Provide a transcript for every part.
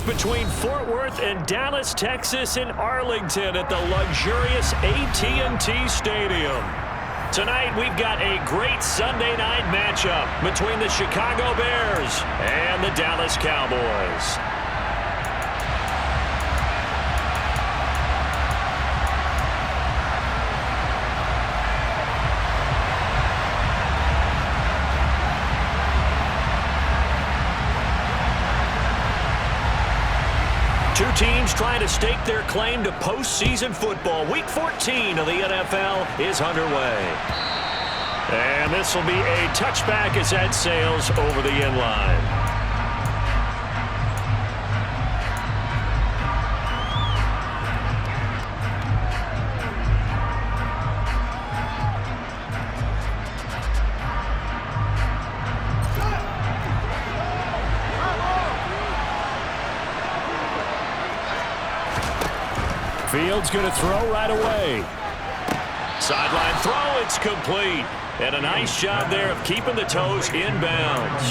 between Fort Worth and Dallas, Texas in Arlington at the luxurious AT&T Stadium. Tonight, we've got a great Sunday night matchup between the Chicago Bears and the Dallas Cowboys. Two teams trying to stake their claim to postseason football. Week 14 of the NFL is underway. And this will be a touchback as that sails over the end line. Fields going to throw right away. Sideline throw, it's complete. And a nice job there of keeping the toes in bounds.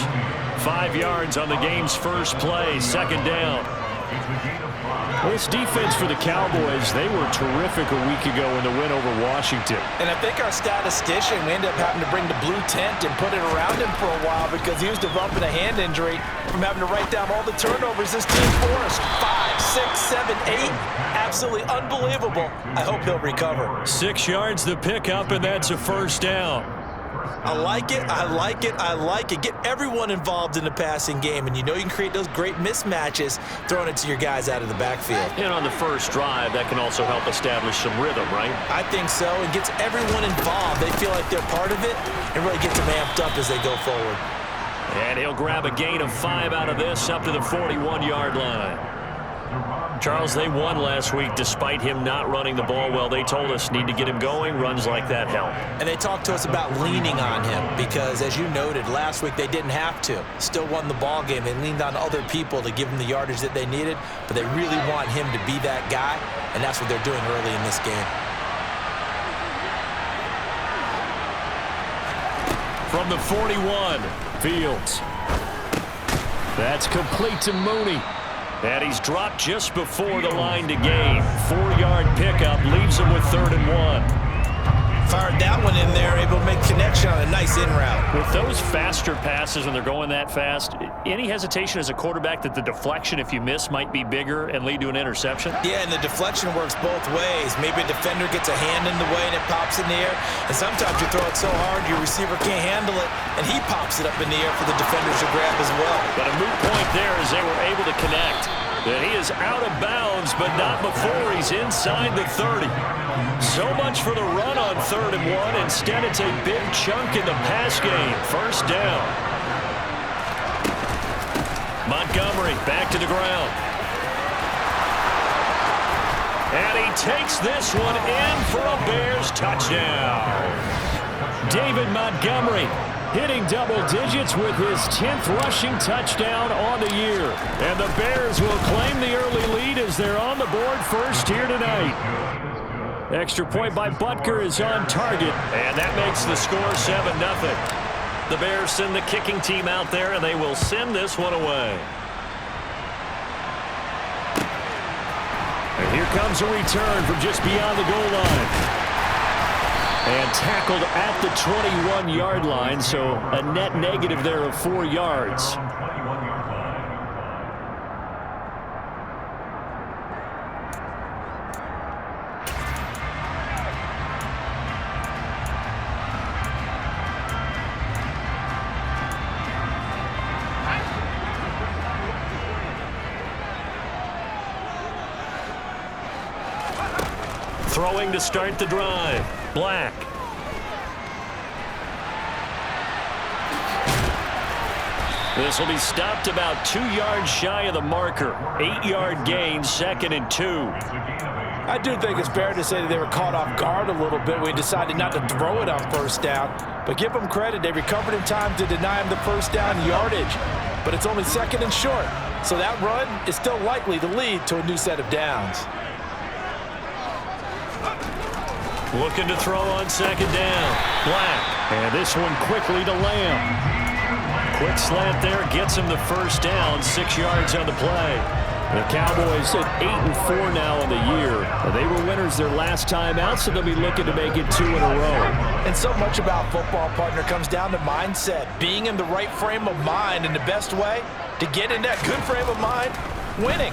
5 yards on the game's first play, second down. This defense for the Cowboys, they were terrific a week ago in the win over Washington. And I think our statistician, we ended up having to bring the blue tent and put it around him for a while because he was developing a hand injury from having to write down all the turnovers this team forced. 5, 6, 7, 8. Absolutely unbelievable. I hope he'll recover. 6 yards the pickup, and that's a first down. I like it, I like it, I like it. Get everyone involved in the passing game, and you know you can create those great mismatches throwing it to your guys out of the backfield. And on the first drive, that can also help establish some rhythm, right? I think so. It gets everyone involved. They feel like they're part of it and really gets them amped up as they go forward. And he'll grab a gain of 5 out of this up to the 41-yard line. Charles, they won last week despite him not running the ball well. They told us need to get him going. Runs like that help. And they talked to us about leaning on him because, as you noted, last week they didn't have to. Still won the ball game. They leaned on other people to give them the yardage that they needed, but they really want him to be that guy, and that's what they're doing early in this game. From the 41, Fields. That's complete to Mooney. And he's dropped just before the line to gain. 4-yard pickup leaves him with 3rd and 1. Fired that one in there, able to make connection on a nice in route. With those faster passes and they're going that fast, any hesitation as a quarterback that the deflection, if you miss, might be bigger and lead to an interception? Yeah, and the deflection works both ways. Maybe a defender gets a hand in the way and it pops in the air. And sometimes you throw it so hard your receiver can't handle it, and he pops it up in the air for the defenders to grab as well. But a moot point there as they were able to connect. That he is out of bounds, but not before he's inside the 30. So much for the run on 3rd and 1. Instead, it's a big chunk in the pass game. First down. Montgomery back to the ground. And he takes this one in for a Bears touchdown. David Montgomery hitting double digits with his 10th rushing touchdown on the year. And the Bears will claim the early lead as they're on the board first here tonight. Extra point by Butker is on target, and that makes the score 7-0. The Bears send the kicking team out there, and they will send this one away. And here comes a return from just beyond the goal line. And tackled at the 21-yard line, so a net negative there of 4 yards. Throwing to start the drive. Black. This will be stopped about 2 yards shy of the marker. 8-yard gain, 2nd and 2. I do think it's fair to say that they were caught off guard a little bit. We decided not to throw it on first down. But give them credit. They recovered in time to deny him the first down yardage. But it's only 2nd and short. So that run is still likely to lead to a new set of downs. Looking to throw on 2nd down. Black. And this one quickly to Lamb. Quick slant there gets him the first down. 6 yards on the play. The Cowboys at 8-4 now in the year. They were winners their last time out, so they'll be looking to make it 2 in a row. And so much about football, partner, comes down to mindset. Being in the right frame of mind, and the best way to get in that good frame of mind, winning.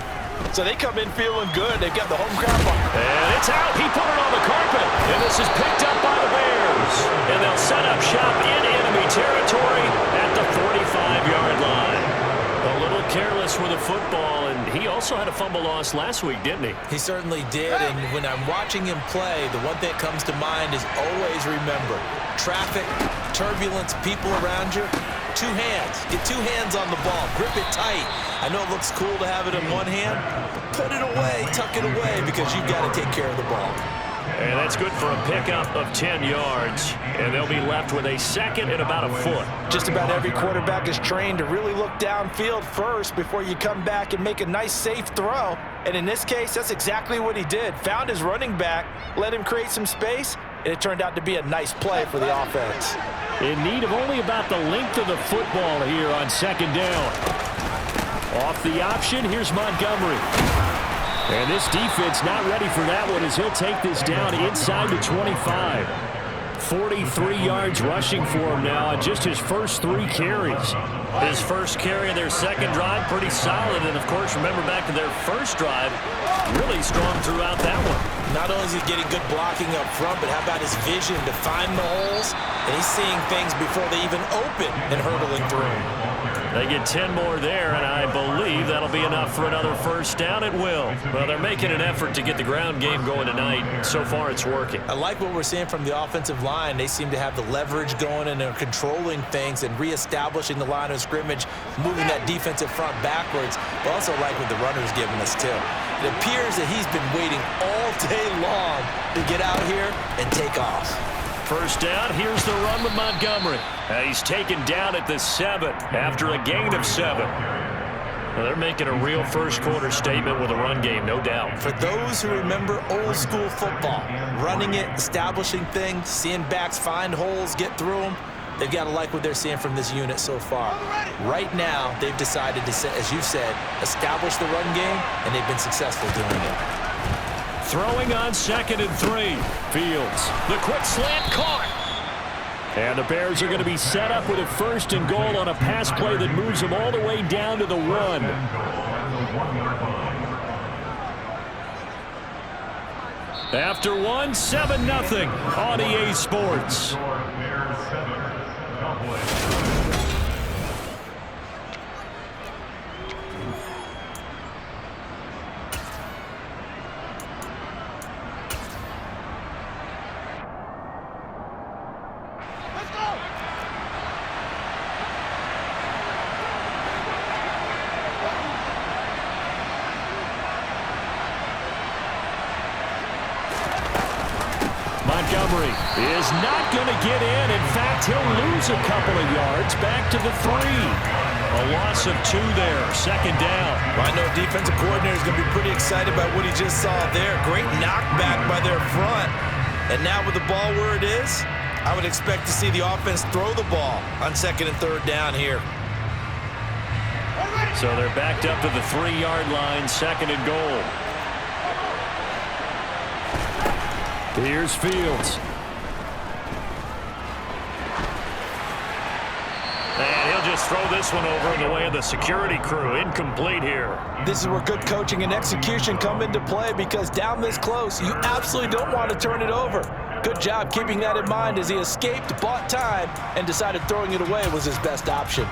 So they come in feeling good. They've got the home crowd behind. And it's out. He put it on the carpet. And this is picked up by the Bears. And they'll set up shop in enemy territory at the 45-yard line. A little careless with the football, and he also had a fumble loss last week, didn't he? He certainly did, and when I'm watching him play, the one thing that comes to mind is always remember, traffic, turbulence, people around you, 2 hands. Get 2 hands on the ball. Grip it tight. I know it looks cool to have it in one hand, but put it away, tuck it away, because you've got to take care of the ball. And that's good for a pickup of 10 yards. And they'll be left with a second and about a foot. Just about every quarterback is trained to really look downfield first before you come back and make a nice, safe throw. And in this case, that's exactly what he did. Found his running back, let him create some space, and it turned out to be a nice play for the offense. In need of only about the length of the football here on second down. Off the option, here's Montgomery. And this defense not ready for that one as he'll take this down inside the 25. 43 yards rushing for him now on just his first 3 carries. His first carry of their second drive, pretty solid. And, of course, remember back to their first drive, really strong throughout that one. Not only is he getting good blocking up front, but how about his vision to find the holes? And he's seeing things before they even open and hurdling through. They get 10 more there, and I believe that'll be enough for another first down. It will. Well, they're making an effort to get the ground game going tonight. So far, it's working. I like what we're seeing from the offensive line. They seem to have the leverage going, and they're controlling things and reestablishing the line of scrimmage, moving that defensive front backwards. But also like what the runner's giving us, too. It appears that he's been waiting all day long to get out here and take off. First down, here's the run with Montgomery. He's taken down at the 7 after a gain of 7. Well, they're making a real first-quarter statement with a run game, no doubt. For those who remember old-school football, running it, establishing things, seeing backs find holes, get through them, they've got to like what they're seeing from this unit so far. Right now, they've decided to, as you said, establish the run game, and they've been successful doing it. Throwing on 2nd and 3. Fields. The quick slant caught. And the Bears are going to be set up with a 1st and goal on a pass play that moves them all the way down to the 1. After 1, 7-0 on EA Sports. Montgomery is not going to get in. In fact, he'll lose a couple of yards back to the 3. A loss of 2 there, 2nd down. Well, I know defensive coordinator is going to be pretty excited about what he just saw there. Great knockback by their front. And now with the ball where it is, I would expect to see the offense throw the ball on 2nd and 3rd down here. So they're backed up to the 3-yard line, 2nd and goal. Here's Fields. And he'll just throw this one over in the way of the security crew. Incomplete here. This is where good coaching and execution come into play, because down this close, you absolutely don't want to turn it over. Good job keeping that in mind as he escaped, bought time, and decided throwing it away was his best option.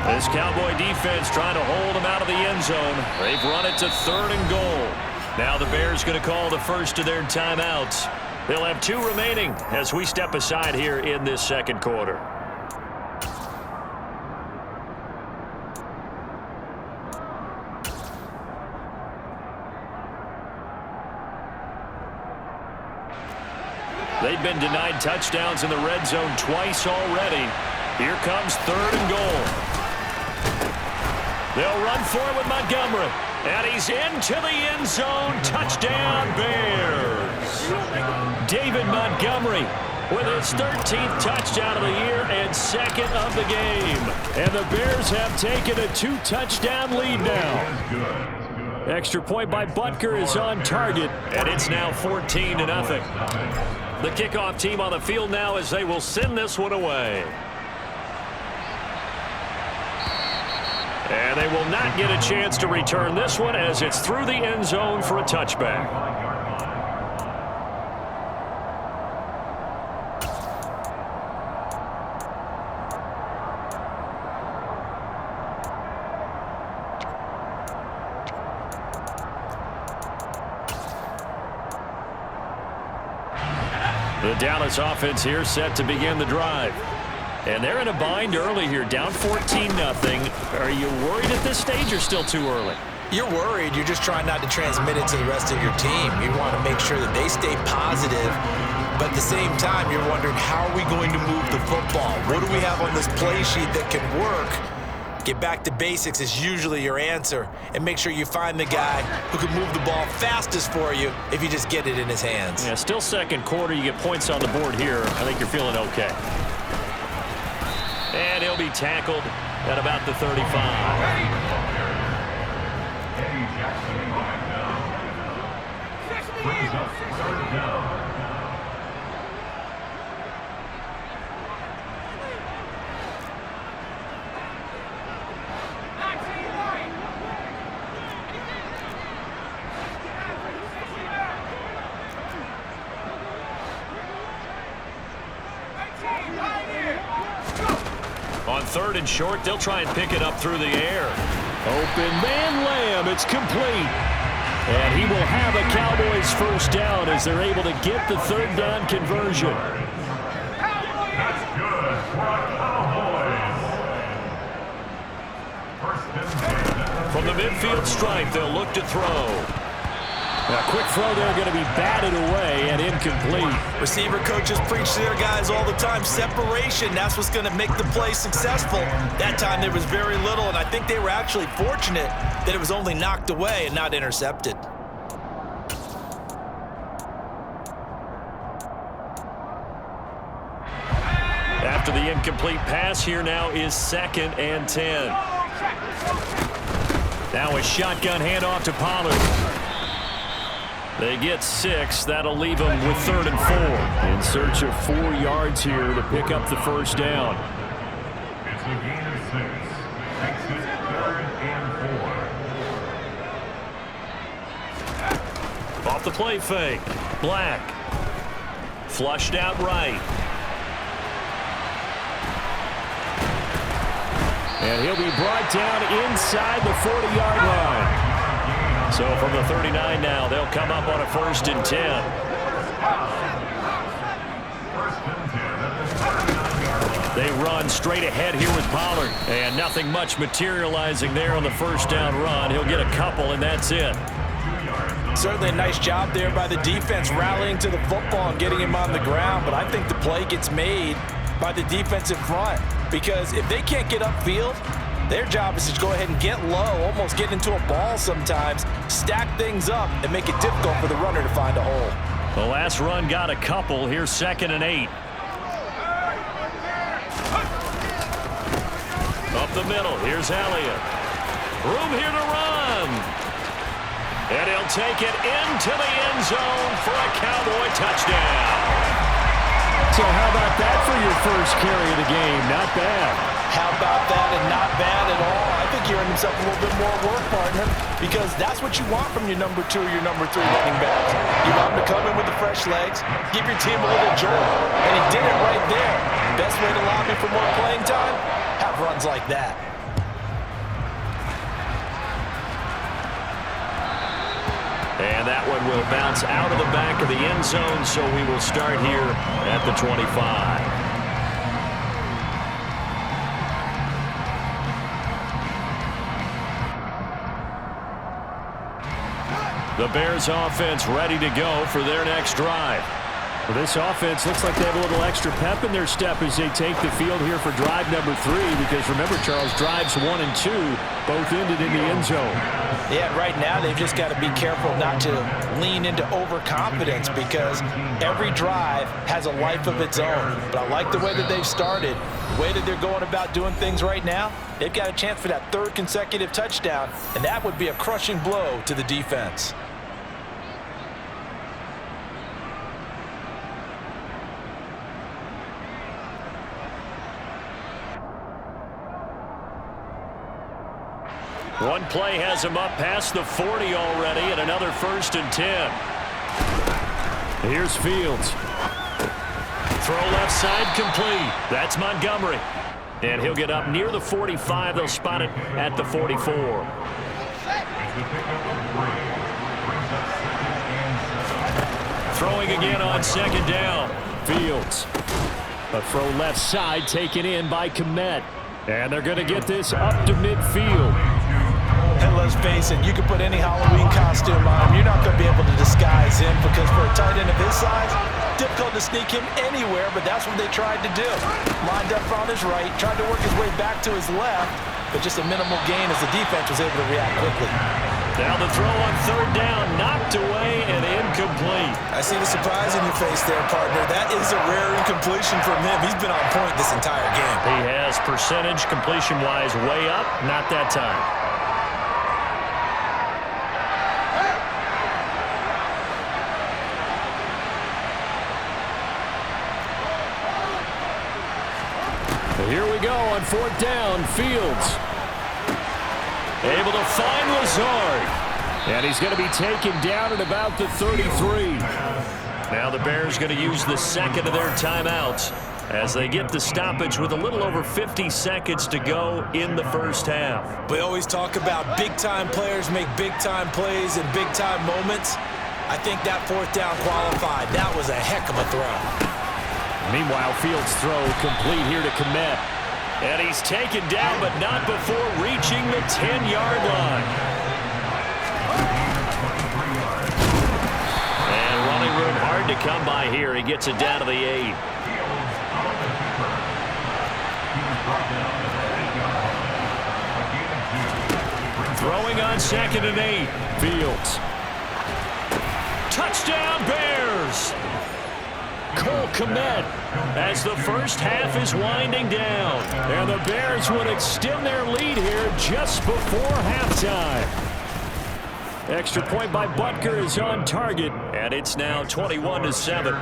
This Cowboy defense trying to hold them out of the end zone. They've run it to 3rd and goal. Now the Bears going to call the first of their timeouts. They'll have 2 remaining as we step aside here in this 2nd quarter. They'd been denied touchdowns in the red zone twice already. Here comes 3rd and goal. They'll run for it with Montgomery. And he's into the end zone. Touchdown, Bears. David Montgomery with his 13th touchdown of the year and 2nd of the game. And the Bears have taken a 2-touchdown lead now. Extra point by Butker is on target, and it's now 14-0. The kickoff team on the field now as they will send this one away. And they will not get a chance to return this one as it's through the end zone for a touchback. The Dallas offense here set to begin the drive. And they're in a bind early here, down 14-0. Are you worried at this stage or still too early? You're worried. You're just trying not to transmit it to the rest of your team. You want to make sure that they stay positive. But at the same time, you're wondering, how are we going to move the football? What do we have on this play sheet that can work? Get back to basics is usually your answer. And make sure you find the guy who can move the ball fastest for you if you just get it in his hands. Yeah, still second quarter. You get points on the board here. I think you're feeling okay. And he'll be tackled at about the 35. On 3rd and short, they'll try and pick it up through the air. Open man Lamb, it's complete. And he will have a Cowboys first down as they're able to get the 3rd down conversion. From the midfield stripe, they'll look to throw. A quick throw there going to be batted away and incomplete. Receiver coaches preach to their guys all the time. Separation, that's what's going to make the play successful. That time there was very little, and I think they were actually fortunate that it was only knocked away and not intercepted. After the incomplete pass, here now is 2nd and 10. Now a shotgun handoff to Pollard. They get 6. That'll leave them with 3rd and 4. In search of 4 yards here to pick up the first down. It's a gain of 6. Makes it 3rd and 4. Off the play fake. Black. Flushed out right. And he'll be brought down inside the 40-yard line. So from the 39 now, they'll come up on a 1st and 10. They run straight ahead here with Pollard. And nothing much materializing there on the first down run. He'll get a couple, and that's it. Certainly a nice job there by the defense rallying to the football and getting him on the ground. But I think the play gets made by the defensive front. Because if they can't get upfield, their job is to go ahead and get low, almost get into a ball sometimes, stack things up, and make it difficult for the runner to find a hole. The last run got a couple. Here's 2nd and 8. Up the middle. Here's Elliott. Room here to run. And he'll take it into the end zone for a Cowboy touchdown. So how about that for your first carry of the game? Not bad. How about that, and not bad at all. I think he earned himself a little bit more work, partner, because that's what you want from your number 2 or your number 3 running backs. You want him to come in with the fresh legs, give your team a little jolt, and he did it right there. Best way to lobby for more playing time? Have runs like that. And that one will bounce out of the back of the end zone, so we will start here at the 25. The Bears offense ready to go for their next drive. Well, this offense looks like they have a little extra pep in their step as they take the field here for drive number 3, because remember, Charles, drives 1 and 2 both ended in the end zone. Yeah, right now they've just got to be careful not to lean into overconfidence, because every drive has a life of its own. But I like the way that they've started, the way that they're going about doing things right now. They've got a chance for that 3rd consecutive touchdown, and that would be a crushing blow to the defense. One play has him up past the 40 already, and another 1st and 10. Here's Fields. Throw left side complete. That's Montgomery. And he'll get up near the 45. They'll spot it at the 44. Throwing again on 2nd down. Fields. A throw left side taken in by Kmet. And they're going to get this up to midfield. And let's face it, you can put any Halloween costume on him. You're not going to be able to disguise him, because for a tight end of his size, difficult to sneak him anywhere, but that's what they tried to do. Lined up on his right, tried to work his way back to his left, but just a minimal gain as the defense was able to react quickly. Now the throw on 3rd down, knocked away and incomplete. I see the surprise in your face there, partner. That is a rare incompletion from him. He's been on point this entire game. He has percentage completion-wise way up, not that time. Here we go on 4th down. Fields able to find Lazard. And he's going to be taken down at about the 33. Now the Bears going to use the 2nd of their timeouts as they get the stoppage with a little over 50 seconds to go in the 1st half. We always talk about big-time players make big-time plays in big-time moments. I think that 4th down qualified. That was a heck of a throw. Meanwhile, Fields' throw complete here to Kmet. And he's taken down, but not before reaching the 10-yard line. And running room hard to come by here. He gets it down to the 8. Throwing on 2nd and 8. Fields. Touchdown, Bears! Cole Kmet as the 1st half is winding down. And the Bears would extend their lead here just before halftime. Extra point by Butker is on target, and it's now 21-7.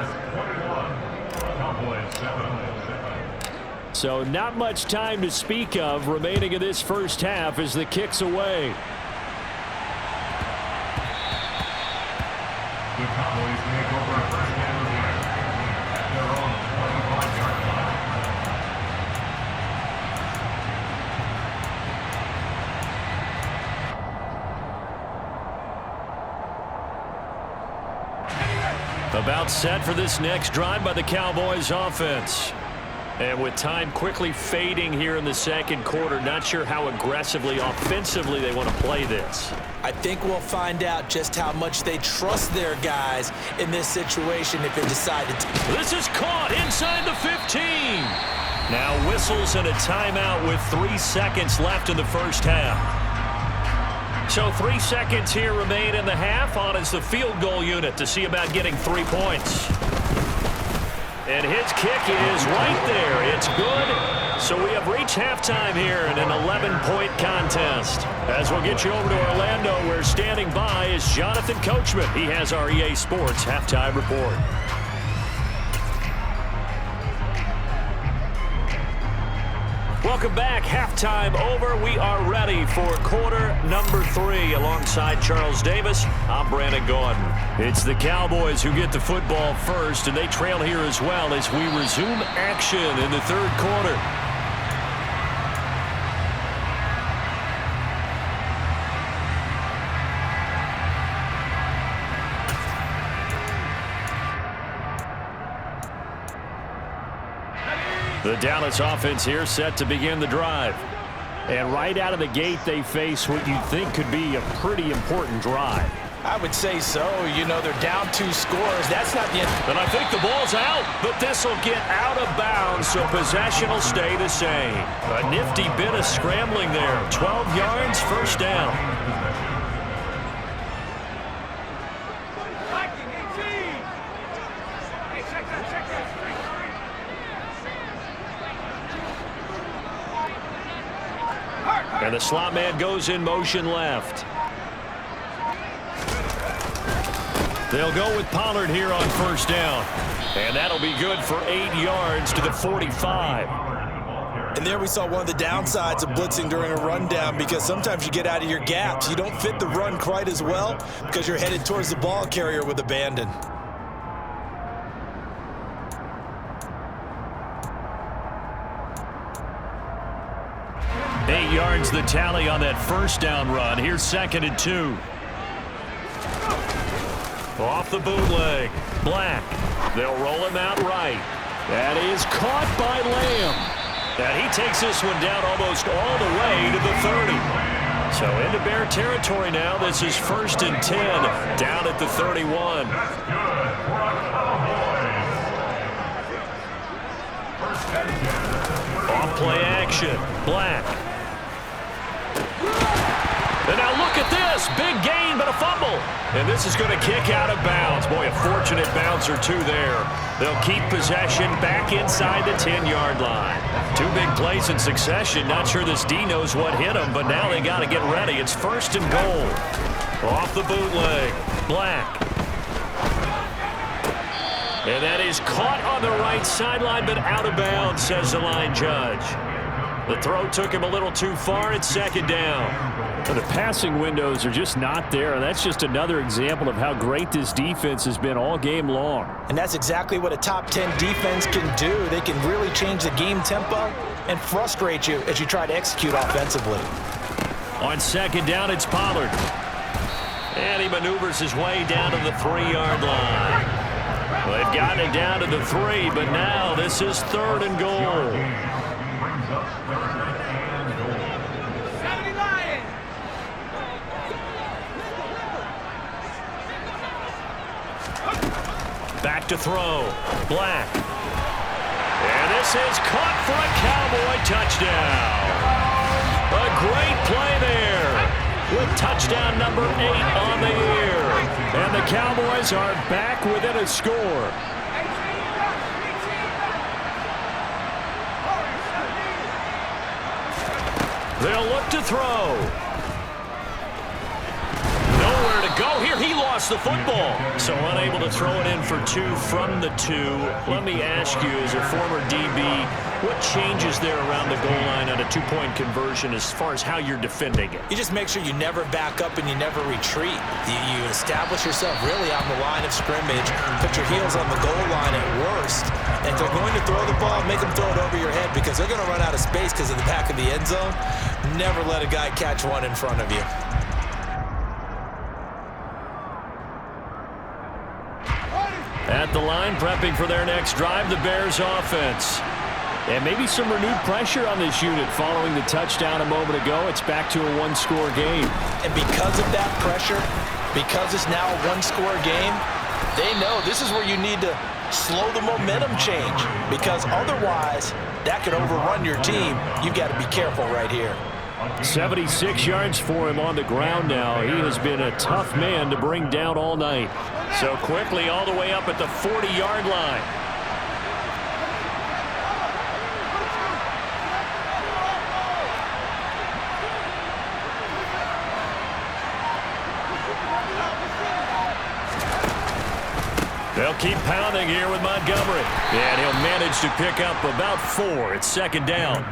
So not much time to speak of remaining in this 1st half as the kick's away. The Cowboys take over 1st down at their own 25-yard line. About set for this next drive by the Cowboys offense. And with time quickly fading here in the 2nd quarter, not sure how aggressively, offensively they want to play this. I think we'll find out just how much they trust their guys in this situation if they decide to. This is caught inside the 15. Now whistles and a timeout with 3 seconds left in the 1st half. So 3 seconds here remain in the half. On is the field goal unit to see about getting 3 points. And his kick is right there. It's good. So we have reached halftime here in an 11-point contest. As we'll get you over to Orlando, where standing by is Jonathan Coachman. He has our EA Sports halftime report. Welcome back. Halftime over. We are ready for quarter number 3. Alongside Charles Davis, I'm Brandon Gordon. It's the Cowboys who get the football first, and they trail here as well as we resume action in the 3rd quarter. The Dallas offense here set to begin the drive. And right out of the gate, they face what you think could be a pretty important drive. I would say so. You know, they're down 2 scores. That's not the end. And I think the ball's out, but this will get out of bounds, so possession will stay the same. A nifty bit of scrambling there. 12 yards, first down. And the slot man goes in motion left. They'll go with Pollard here on first down. And that'll be good for 8 yards to the 45. And there we saw one of the downsides of blitzing during a rundown, because sometimes you get out of your gaps. You don't fit the run quite as well because you're headed towards the ball carrier with abandon. Eight yards the tally on that first down run. Here's 2nd and 2. Off the bootleg. Black. They'll roll him out right. That is caught by Lamb. And he takes this one down almost all the way to the 30. So into Bear territory now. This is 1st and 10 down at the 31. Off play action. Black. And now look at this. Big gain, but a fumble. And this is going to kick out of bounds. Boy, a fortunate bounce or two there. They'll keep possession back inside the 10-yard line. 2 big plays in succession. Not sure this D knows what hit him, but now they got to get ready. It's 1st and goal. Off the bootleg. Black. And that is caught on the right sideline, but out of bounds, says the line judge. The throw took him a little too far. It's 2nd down. The passing windows are just not there. That's just another example of how great this defense has been all game long. And that's exactly what a top 10 defense can do. They can really change the game tempo and frustrate you as you try to execute offensively. On 2nd down, it's Pollard. And he maneuvers his way down to the 3-yard line. Well, they've gotten it down to the 3, but now this is 3rd and goal. Back to throw. Black. And this is caught for a Cowboy touchdown. A great play there with touchdown number 8 on the year. And the Cowboys are back within a score. They'll look to throw. Nowhere to go here. He lost the football. So unable to throw it in for 2 from the 2. Let me ask you, as a former DB, what changes there around the goal line on a 2-point conversion as far as how you're defending it? You just make sure you never back up and you never retreat. You establish yourself really on the line of scrimmage, put your heels on the goal line at worst. And if they're going to throw the ball, make them throw it over your head, because they're going to run out of space because of the back of the end zone. Never let a guy catch one in front of you. At the line, prepping for their next drive, the Bears offense. And maybe some renewed pressure on this unit following the touchdown a moment ago. It's back to a 1-score game. And because of that pressure, because it's now a 1-score game, they know this is where you need to slow the momentum change, because otherwise that could overrun your team. You've got to be careful right here. 76 yards for him on the ground now. He has been a tough man to bring down all night. So quickly all the way up at the 40-yard line. They'll keep pounding here with Montgomery. And he'll manage to pick up about 4. It's 2nd down.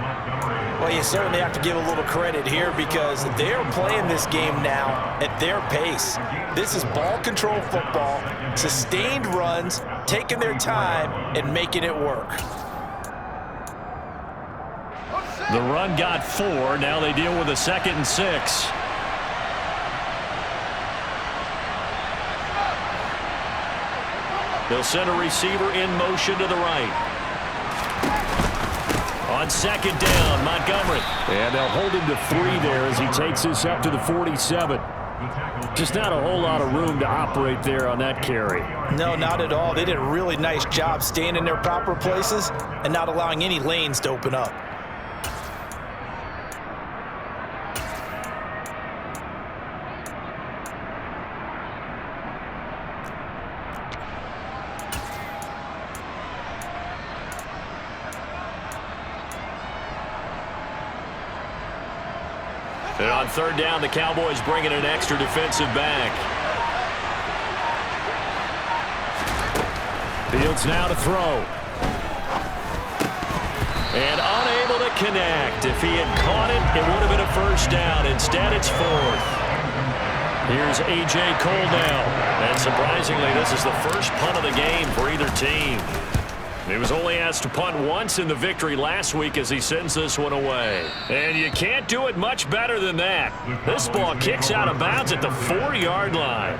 Well, you certainly have to give a little credit here, because they're playing this game now at their pace. This is ball control football, sustained runs, taking their time and making it work. The run got 4. Now they deal with a 2nd and 6. They'll send a receiver in motion to the right. On 2nd down, Montgomery. And they'll hold him to 3 there as he takes this up to the 47. Just not a whole lot of room to operate there on that carry. No, not at all. They did a really nice job staying in their proper places and not allowing any lanes to open up. And on third down, the Cowboys bring in an extra defensive back. Fields now to throw. And unable to connect. If he had caught it, it would have been a first down. Instead, it's fourth. Here's A.J. Cole now. And surprisingly, this is the first punt of the game for either team. He was only asked to punt once in the victory last week as he sends this one away. And you can't do it much better than that. This ball kicks out of bounds at the 4-yard line.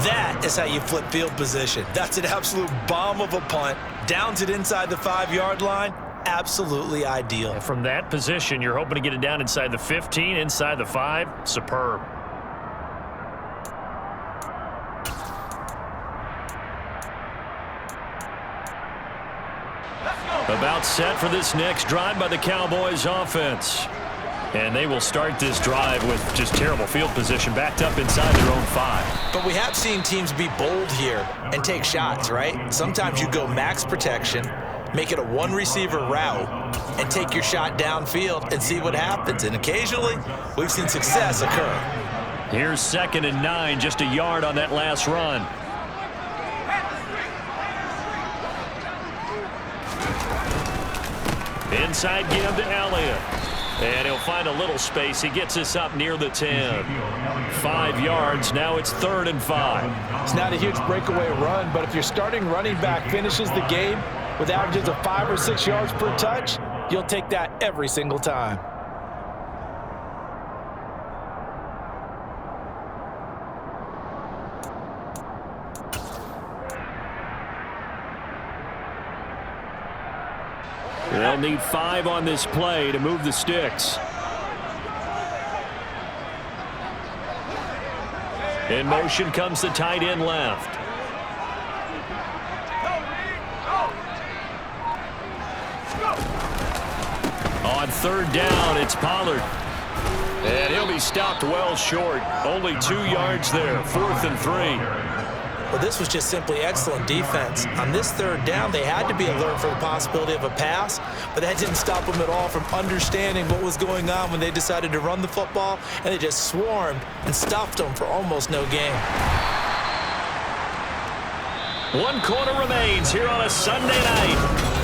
That is how you flip field position. That's an absolute bomb of a punt. Downs it inside the 5-yard line. Absolutely ideal. And from that position, you're hoping to get it down inside the 15, inside the 5. Superb. About set for this next drive by the Cowboys offense. And they will start this drive with just terrible field position, backed up inside their own 5. But we have seen teams be bold here and take shots, right? Sometimes you go max protection, make it a one-receiver route, and take your shot downfield and see what happens. And occasionally, we've seen success occur. Here's 2nd and 9, just a yard on that last run. Inside give to Elliott. And he'll find a little space. He gets us up near the 10. 5 yards. Now it's 3rd and 5. It's not a huge breakaway run, but if your starting running back finishes the game with averages of 5 or 6 yards per touch, you'll take that every single time. They'll need 5 on this play to move the sticks. In motion comes the tight end left. On 3rd down, it's Pollard. And he'll be stopped well short. Only 2 yards there. 4th and 3. Well, this was just simply excellent defense. On this 3rd down, they had to be alert for the possibility of a pass, but that didn't stop them at all from understanding what was going on when they decided to run the football, and they just swarmed and stuffed them for almost no gain. 1 quarter remains here on a Sunday night.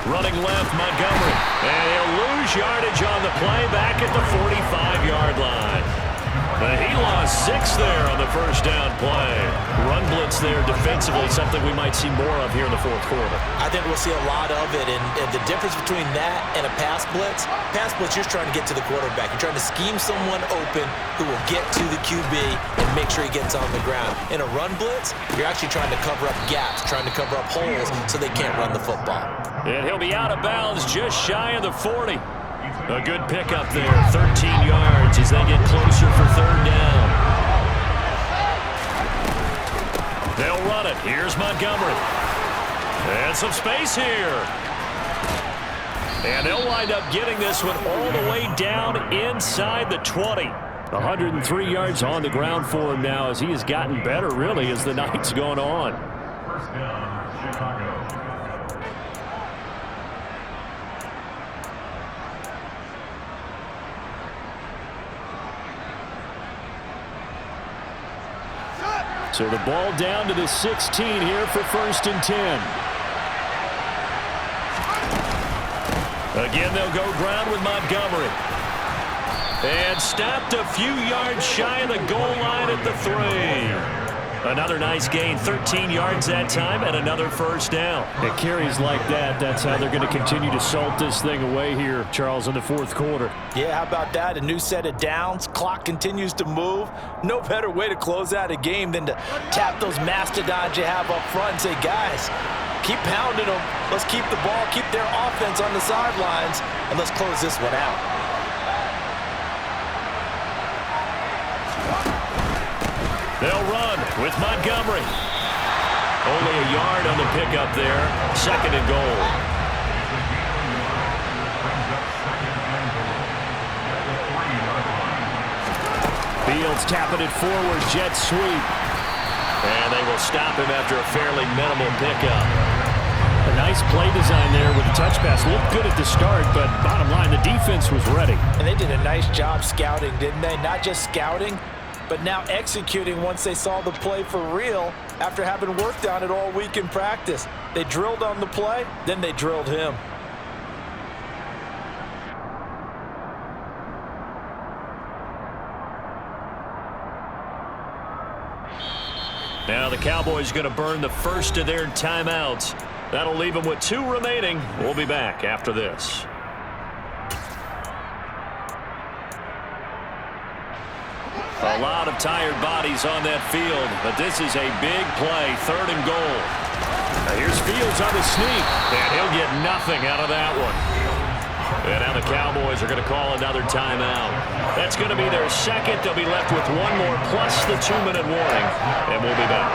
Running left, Montgomery. And he'll lose yardage on the play back at the 45-yard line. But he lost 6 there on the first down play. Run blitz there defensively, something we might see more of here in the 4th quarter. I think we'll see a lot of it, and the difference between that and a pass blitz, you're just trying to get to the quarterback. You're trying to scheme someone open who will get to the QB and make sure he gets on the ground. In a run blitz, you're actually trying to cover up gaps, trying to cover up holes so they can't run the football. And he'll be out of bounds just shy of the 40. A good pickup there, 13 yards as they get closer for 3rd down. They'll run it. Here's Montgomery. And some space here. And they'll wind up getting this one all the way down inside the 20. 103 yards on the ground for him now as he has gotten better, really, as the night's gone on. First down, Chicago. So the ball down to the 16 here for 1st and 10. Again, they'll go ground with Montgomery. And stopped a few yards shy of the goal line at the 3. Another nice gain, 13 yards that time, and another first down. It carries like that. That's how they're going to continue to salt this thing away here, Charles, in the fourth quarter. Yeah, how about that? A new set of downs. Clock continues to move. No better way to close out a game than to tap those mastodons you have up front and say, guys, keep pounding them. Let's keep the ball, keep their offense on the sidelines, and let's close this one out. They'll run with Montgomery. Only a yard on the pickup there. Second and goal. Fields tapping it forward. Jet sweep. And they will stop him after a fairly minimal pickup. A nice play design there with the touch pass. Looked good at the start, but bottom line, the defense was ready. And they did a nice job scouting, didn't they? Not just scouting, but now executing once they saw the play for real after having worked on it all week in practice. They drilled on the play, then they drilled him. Now the Cowboys going to burn the first of their timeouts. That'll leave them with 2 remaining. We'll be back after this. A lot of tired bodies on that field, but this is a big play, 3rd and goal. Now here's Fields on the sneak, and he'll get nothing out of that one. And now the Cowboys are going to call another timeout. That's going to be their second. They'll be left with 1 more plus the 2-minute warning, and we'll be back.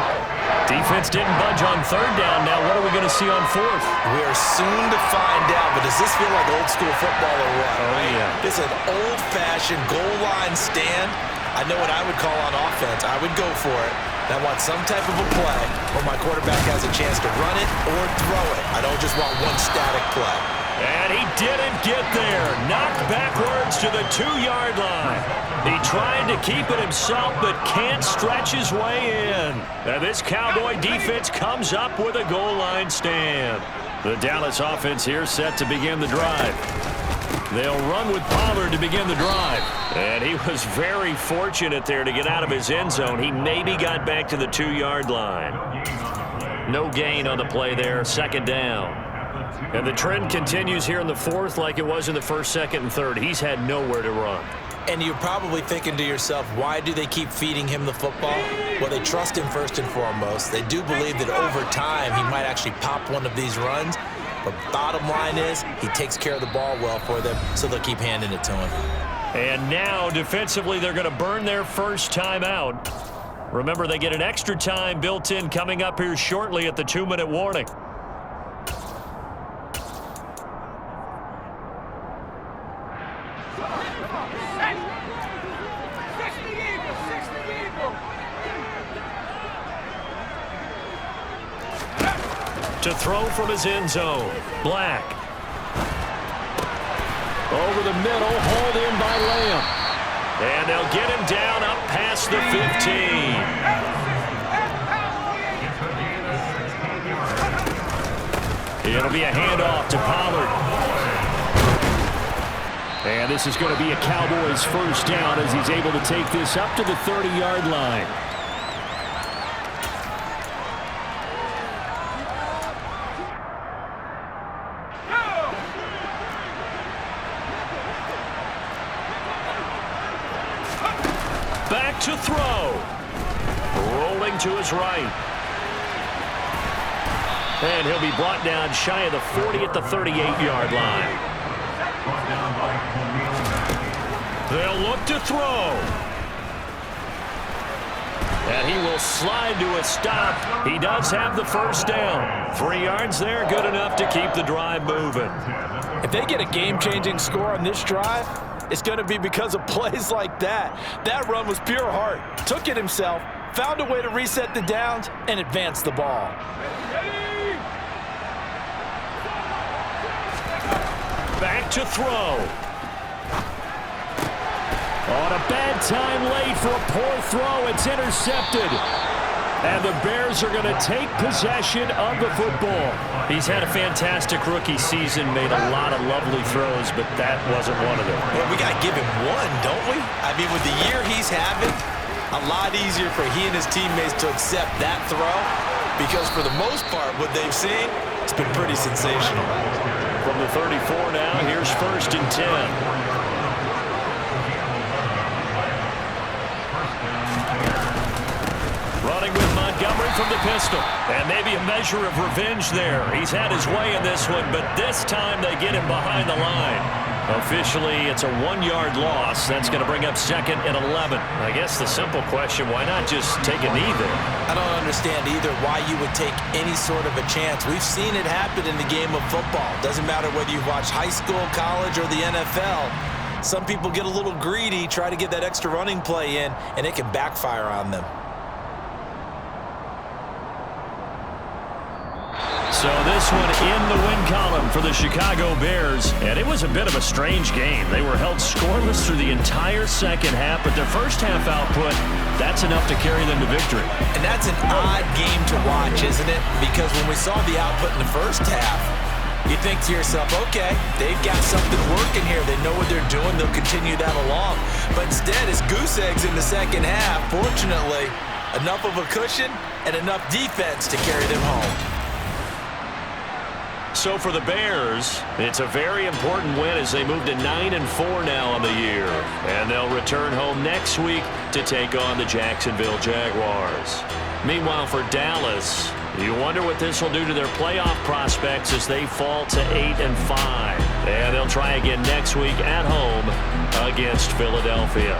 Defense didn't budge on 3rd down. Now what are we going to see on 4th? We are soon to find out, but does this feel like old school football or what? Oh, yeah. This is an old-fashioned goal line stand. I know what I would call on offense. I would go for it. I want some type of a play where my quarterback has a chance to run it or throw it. I don't just want one static play. And he didn't get there. Knocked backwards to the 2-yard line. He tried to keep it himself, but can't stretch his way in. And this Cowboy defense comes up with a goal line stand. The Dallas offense here set to begin the drive. They'll run with Pollard to begin the drive. And he was very fortunate there to get out of his end zone. He maybe got back to the 2-yard line. No gain on the play there. 2nd down. And the trend continues here in the 4th like it was in the 1st, 2nd, and 3rd. He's had nowhere to run. And you're probably thinking to yourself, why do they keep feeding him the football? Well, they trust him first and foremost. They do believe that over time he might actually pop one of these runs. But bottom line is he takes care of the ball well for them, so they'll keep handing it to him. And now defensively they're going to burn their first timeout. Remember, they get an extra time built in coming up here shortly at the 2-minute warning. To throw from his end zone, Black. Over the middle, hauled in by Lamb. And they'll get him down up past the 15. It'll be a handoff to Pollard. And this is going to be a Cowboys first down as he's able to take this up to the 30-yard line. Back to throw. Rolling to his right. And he'll be brought down shy of the 40 at the 38-yard line. They'll look to throw. And he will slide to a stop. He does have the first down. 3 yards there, good enough to keep the drive moving. If they get a game-changing score on this drive, it's going to be because of plays like that. That run was pure heart. Took it himself, found a way to reset the downs, and advance the ball. Back to throw. On a bad time late for a poor throw. It's intercepted. And the Bears are going to take possession of the football. He's had a fantastic rookie season, made a lot of lovely throws, but that wasn't one of them. Well, we got to give him one, don't we? I mean, with the year he's having, A lot easier for he and his teammates to accept that throw because for the most part, what they've seen, it's been pretty sensational. From the 34 now, here's 1st and 10. Running with Montgomery from the pistol. And maybe a measure of revenge there. He's had his way in this one, but this time they get him behind the line. Officially, it's a 1-yard loss. That's going to bring up 2nd and 11. I guess the simple question, why not just take a knee there? I don't understand either why you would take any sort of a chance. We've seen it happen in the game of football. Doesn't matter whether you watch high school, college, or the NFL. Some people get a little greedy, try to get that extra running play in, and it can backfire on them. So this one in the win column for the Chicago Bears. And it was a bit of a strange game. They were held scoreless through the entire second half, but their first half output, that's enough to carry them to victory. And that's an odd game to watch, isn't it? Because when we saw the output in the first half, you think to yourself, okay, they've got something working here. They know what they're doing. They'll continue that along. But instead, it's goose eggs in the second half. Fortunately, enough of a cushion and enough defense to carry them home. So for the Bears, it's a very important win as they move to 9-4 now on the year. And they'll return home next week to take on the Jacksonville Jaguars. Meanwhile, for Dallas, you wonder what this will do to their playoff prospects as they fall to 8-5. And they'll try again next week at home against Philadelphia.